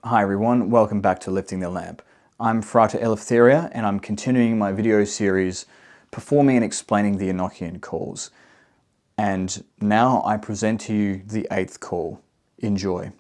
Hi everyone, welcome back to Lifting the Lamp. I'm Frater Eleftheria and I'm continuing my video series performing and explaining the Enochian calls. And now I present to you the 8th call. Enjoy.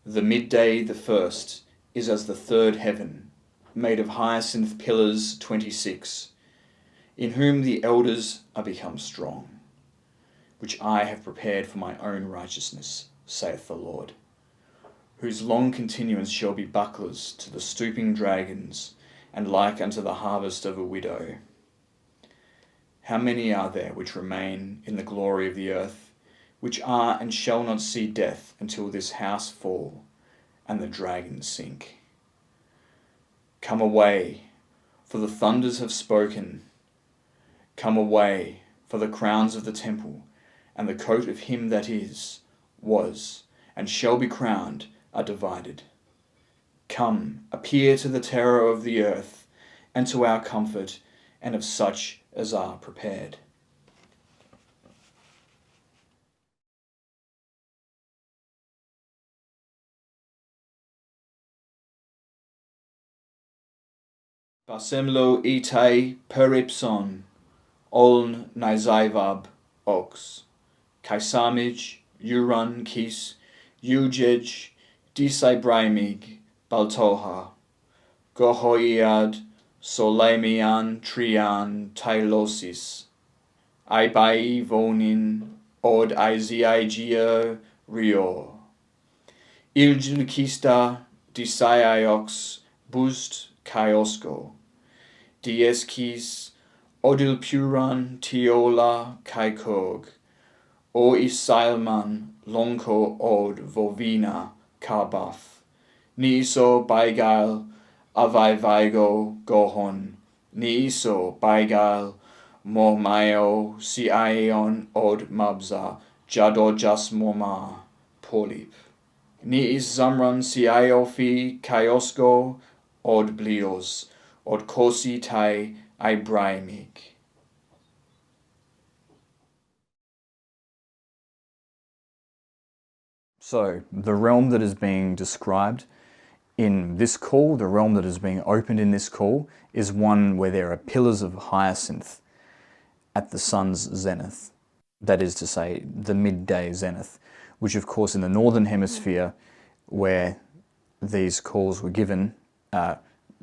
The midday, the first, is as the third heaven, made of hyacinth pillars 26, in whom the elders are become strong, which I have prepared for my own righteousness, saith the Lord, whose long continuance shall be bucklers to the stooping dragons, and like unto the harvest of a widow. How many are there which remain in the glory of the earth, which are and shall not see death until this house fall, and the dragons sink? Come away, for the thunders have spoken. Come away, for the crowns of the temple, and the coat of him that is, was, and shall be crowned, are divided. Come, appear to the terror of the earth, and to our comfort, and of such as are prepared. Basemlo itai peripson, oln nizaivab ox, kaisamij, urun kis, ujej, disaibraimig, baltoha, gohoiad, solemian trian tylosis, aibai vonin, od aiziaigia rio. Iljunkista disaiaiox bust kaiosko, dieskis odilpuran tiola kaikog, o isailman lonko od vovina karbaf, niso baigal avaivaigo gohon, niso baigal mormaio siaion od mabza jadojas morma polip. Ni is zamran siaiofi kaiosko od blios, od kosi tai aibraimik. So, the realm that is being described in this call, the realm that is being opened in this call, is one where there are pillars of hyacinth at the sun's zenith. That is to say, the midday zenith, which of course in the northern hemisphere, where these calls were given,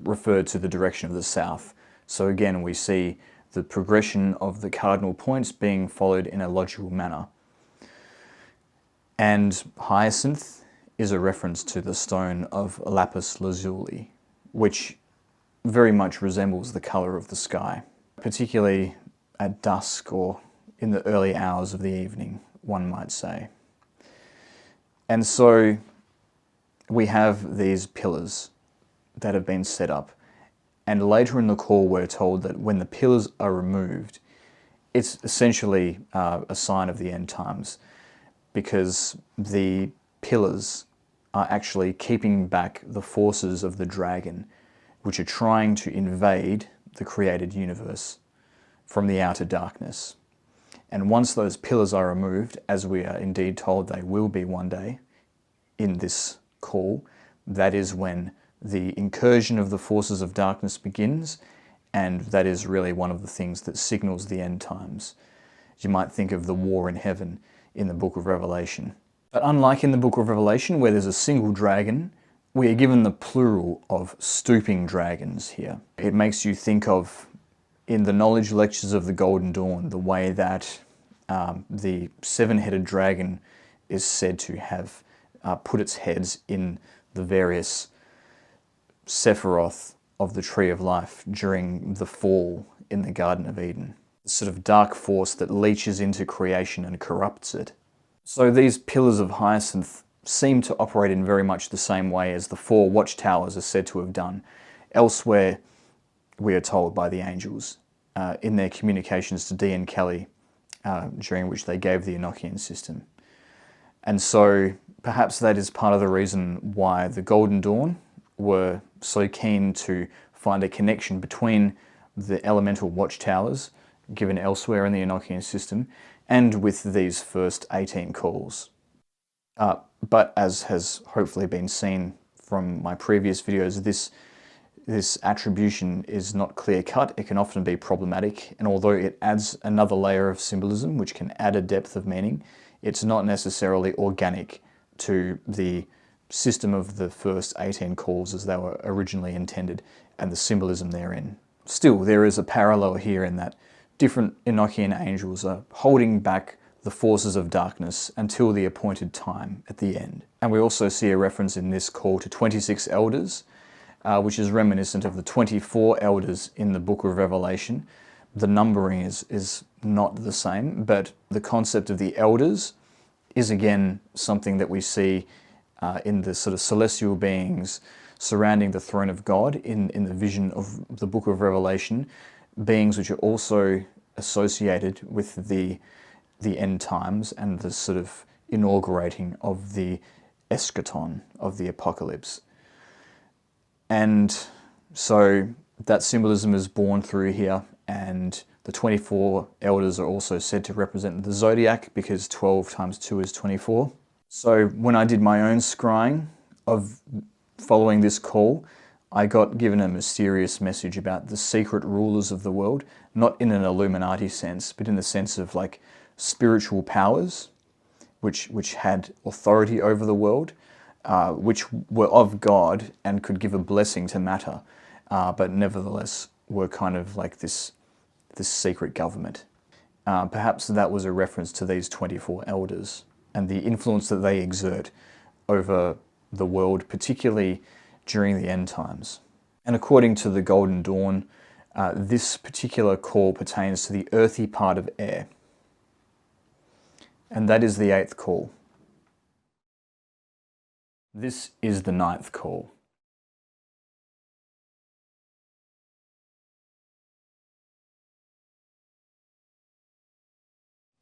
referred to the direction of the south. So again, we see the progression of the cardinal points being followed in a logical manner. And hyacinth is a reference to the stone of lapis lazuli, which very much resembles the color of the sky, particularly at dusk or in the early hours of the evening, one might say. And so we have these pillars that have been set up, and later in the call we're told that when the pillars are removed, it's essentially a sign of the end times, because the pillars are actually keeping back the forces of the dragon, which are trying to invade the created universe from the outer darkness. And once those pillars are removed, as we are indeed told they will be one day in this call, that is when the incursion of the forces of darkness begins, and that is really one of the things that signals the end times. You might think of the war in heaven in the book of Revelation. But unlike in the book of Revelation, where there's a single dragon, we are given the plural of stooping dragons here. It makes you think of, in the knowledge lectures of the Golden Dawn, the way that the seven-headed dragon is said to have put its heads in the various Sephiroth of the Tree of Life during the fall in the Garden of Eden. A sort of dark force that leaches into creation and corrupts it. So these pillars of hyacinth seem to operate in very much the same way as the 4 watchtowers are said to have done elsewhere, we are told by the angels, in their communications to Dee and Kelley, during which they gave the Enochian system. And so perhaps that is part of the reason why the Golden Dawn were so keen to find a connection between the elemental watchtowers given elsewhere in the Enochian system, and with these first 18 calls. But as has hopefully been seen from my previous videos, this attribution is not clear-cut. It can often be problematic, and although it adds another layer of symbolism, which can add a depth of meaning, it's not necessarily organic to the system of the first 18 calls as they were originally intended, and the symbolism therein. Still, there is a parallel here in that different Enochian angels are holding back the forces of darkness until the appointed time at the end. And we also see a reference in this call to 26 elders, which is reminiscent of the 24 elders in the book of Revelation. The numbering is not the same, but the concept of the elders is again something that we see in the sort of celestial beings surrounding the throne of God in the vision of the book of Revelation, beings which are also associated with the end times and the sort of inaugurating of the eschaton, of the apocalypse. And so that symbolism is born through here, and the 24 elders are also said to represent the zodiac because 12 times 2 is 24. So when I did my own scrying of following this call, I got given a mysterious message about the secret rulers of the world, not in an Illuminati sense, but in the sense of like spiritual powers, which had authority over the world, which were of God and could give a blessing to matter, but nevertheless were kind of like this secret government. Perhaps that was a reference to these 24 elders and the influence that they exert over the world, particularly during the end times. And according to the Golden Dawn, this particular call pertains to the earthy part of air. And that is the 8th call. This is the 9th call.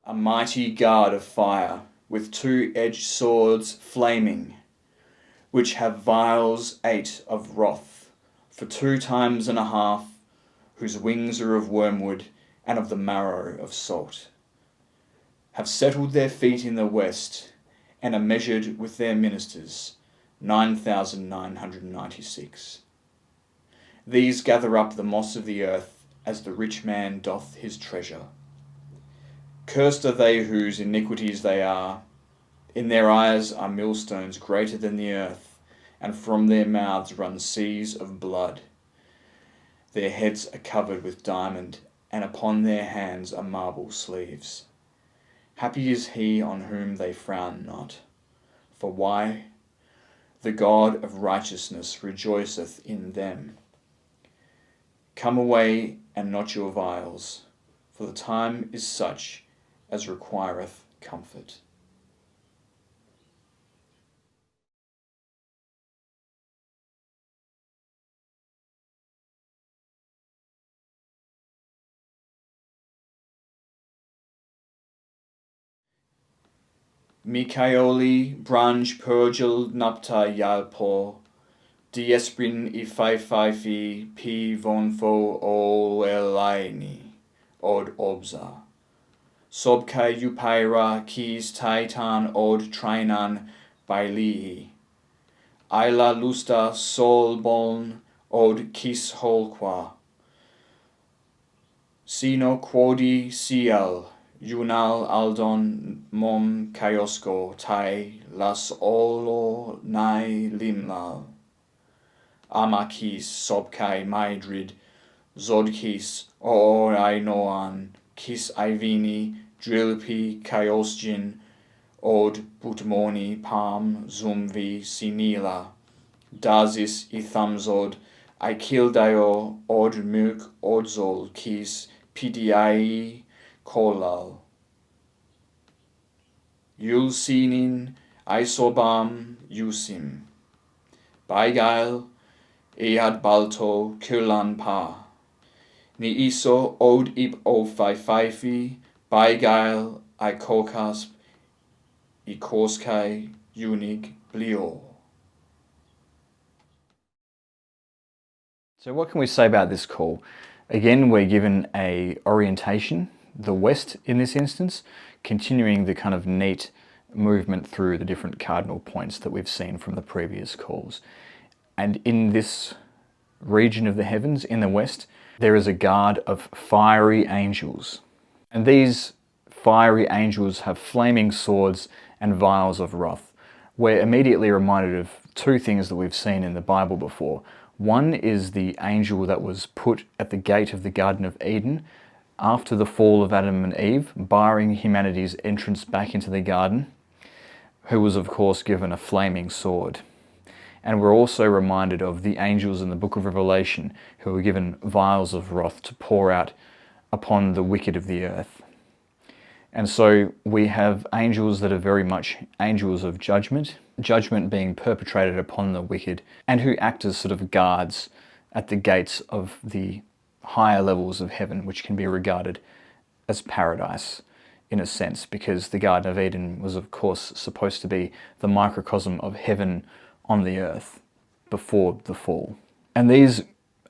A mighty guard of fire, with 2-edged swords flaming, which have vials 8 of wrath, for 2 times and a half, whose wings are of wormwood and of the marrow of salt, have settled their feet in the west, and are measured with their ministers, 9,996. These gather up the moss of the earth, as the rich man doth his treasure. Cursed are they whose iniquities they are. In their eyes are millstones greater than the earth, and from their mouths run seas of blood. Their heads are covered with diamond, and upon their hands are marble sleeves. Happy is he on whom they frown not. For why? The God of righteousness rejoiceth in them. Come away, and not your vials, for the time is such as requireth comfort. Mikaoli branch purgel napta yalpo, diesprin I faifi p vonfo o elaini, od obza. Sobkai upira kis taitan od trainan bailihi. Ila lusta sol bon od kis holqua. Sino quodi siel, junal aldon mom kaiosko tai las olo nai limlal. Amakis sobkai maidrid, zodkis o ainoan, kis ivini, drilpi kaiosgin, od butmoni palm zumvi sinila, dazis ithamzod, aikildaio od milk odzol kis pidiai kolal. Yulsinin isobam yusim. Baigail ead balto kulan pa. Ni iso od ip o faifi, baigail ikokasp, ikoskai unig blio. So what can we say about this call? Again, we're given a orientation, the west in this instance, continuing the kind of neat movement through the different cardinal points that we've seen from the previous calls. And in this region of the heavens, in the west, there is a guard of fiery angels. And these fiery angels have flaming swords and vials of wrath. We're immediately reminded of two things that we've seen in the Bible before. One is the angel that was put at the gate of the Garden of Eden after the fall of Adam and Eve, barring humanity's entrance back into the garden, who was of course given a flaming sword. And we're also reminded of the angels in the book of Revelation who were given vials of wrath to pour out upon the wicked of the earth. And so we have angels that are very much angels of judgment, judgment being perpetrated upon the wicked, and who act as sort of guards at the gates of the higher levels of heaven, which can be regarded as paradise in a sense, because the Garden of Eden was of course supposed to be the microcosm of heaven on the earth before the fall. And these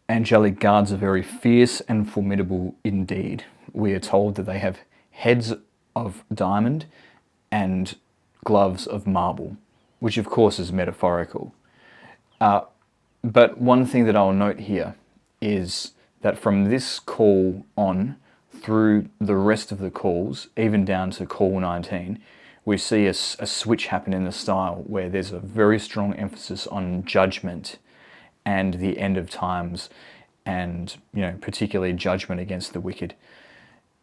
angelic guards are very fierce and formidable indeed. We are told that they have heads of diamond and gloves of marble, which of course is metaphorical. But one thing that I'll note here is that from this call on through the rest of the calls, even down to call 19, we see a switch happen in the style where there's a very strong emphasis on judgment and the end of times, and particularly judgment against the wicked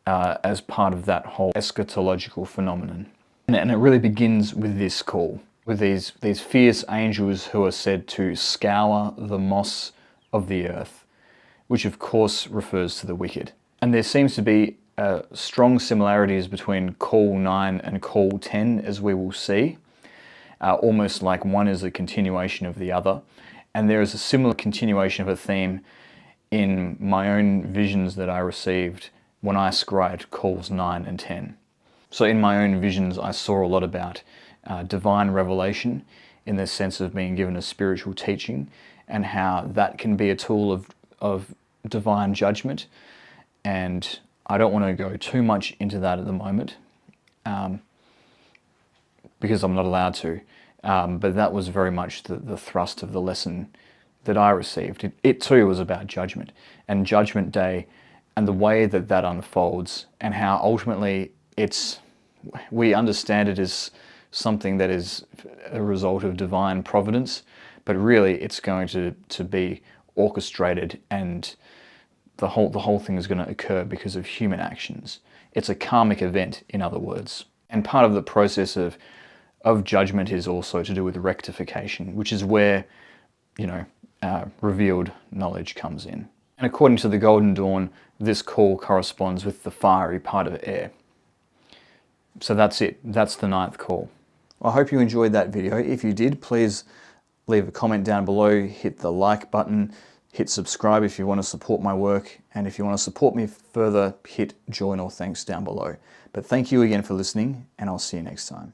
as part of that whole eschatological phenomenon. And it really begins with this call, with these fierce angels who are said to scour the moss of the earth, which of course refers to the wicked. And there seems to be strong similarities between call 9 and call 10, as we will see, almost like one is a continuation of the other. And there is a similar continuation of a theme in my own visions that I received when I scryed calls 9 and 10. So in my own visions, I saw a lot about divine revelation in the sense of being given a spiritual teaching, and how that can be a tool of divine judgment. And I don't want to go too much into that at the moment because I'm not allowed to. But that was very much the thrust of the lesson that I received. It too was about judgment and Judgment Day, and the way that that unfolds, and how ultimately we understand it as something that is a result of divine providence, but really it's going to be orchestrated, and the whole thing is going to occur because of human actions. It's a karmic event, in other words. And part of the process of judgment is also to do with rectification, which is where revealed knowledge comes in. And according to the Golden Dawn, this call corresponds with the fiery part of air. So that's it. That's the 9th call. I hope you enjoyed that video. If you did, please leave a comment down below, hit the like button, hit subscribe if you want to support my work, and if you want to support me further, hit join or thanks down below. But thank you again for listening, and I'll see you next time.